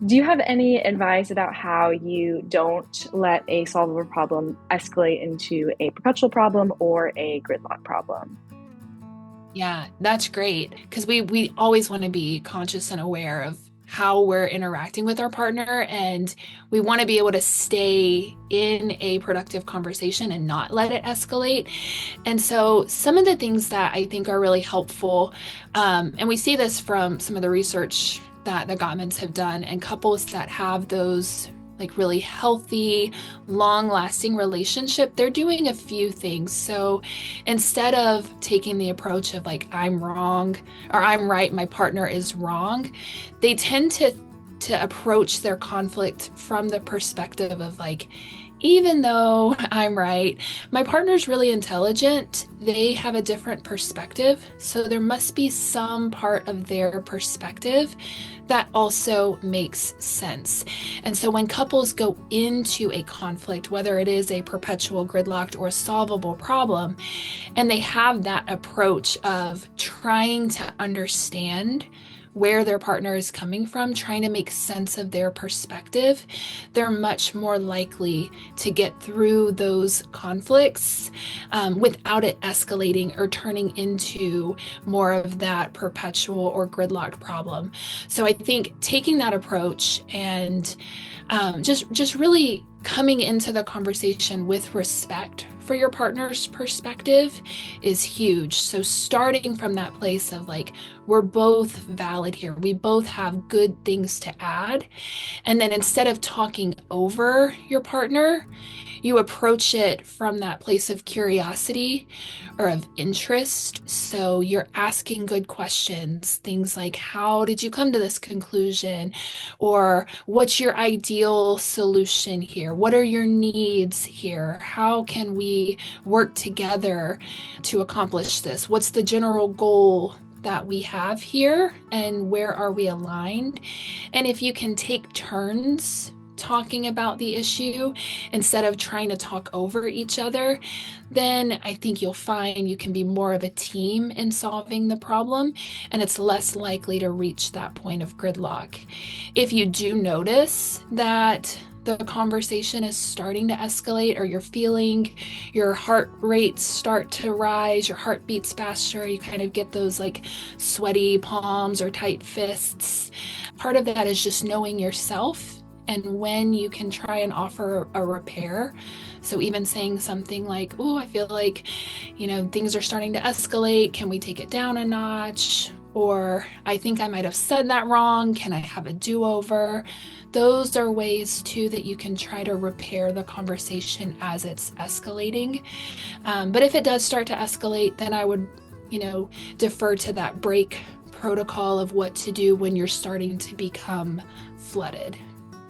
Do you have any advice about how you don't let a solvable problem escalate into a perpetual problem or a gridlock problem? Yeah, that's great because we always want to be conscious and aware of how we're interacting with our partner, and we want to be able to stay in a productive conversation and not let it escalate. And so some of the things that I think are really helpful, and we see this from some of the research that the Gottmans have done, and couples that have those like really healthy, long-lasting relationship, they're doing a few things. So instead of taking the approach of like I'm wrong or I'm right, my partner is wrong, they tend to approach their conflict from the perspective of like, even though I'm right, my partner's really intelligent. They have a different perspective. So there must be some part of their perspective that also makes sense. And so when couples go into a conflict, whether it is a perpetual gridlocked or solvable problem, and they have that approach of trying to understand where their partner is coming from, trying to make sense of their perspective, they're much more likely to get through those conflicts without it escalating or turning into more of that perpetual or gridlocked problem. So I think taking that approach and just really coming into the conversation with respect for your partner's perspective is huge. So starting from that place of like, we're both valid here. We both have good things to add. And then instead of talking over your partner, you approach it from that place of curiosity or of interest. So you're asking good questions, things like, how did you come to this conclusion? Or what's your ideal solution here? What are your needs here? How can we work together to accomplish this? What's the general goal that we have here, and where are we aligned? And if you can take turns talking about the issue instead of trying to talk over each other, then I think you'll find you can be more of a team in solving the problem, and it's less likely to reach that point of gridlock. If you do notice that the conversation is starting to escalate, or you're feeling your heart rate start to rise, your heart beats faster, you kind of get those like sweaty palms or tight fists. Part of that is just knowing yourself and when you can try and offer a repair. So even saying something like, oh, I feel like, things are starting to escalate. Can we take it down a notch? Or I think I might have said that wrong. Can I have a do-over? Those are ways too that you can try to repair the conversation as it's escalating. But if it does start to escalate, then I would, defer to that break protocol of what to do when you're starting to become flooded.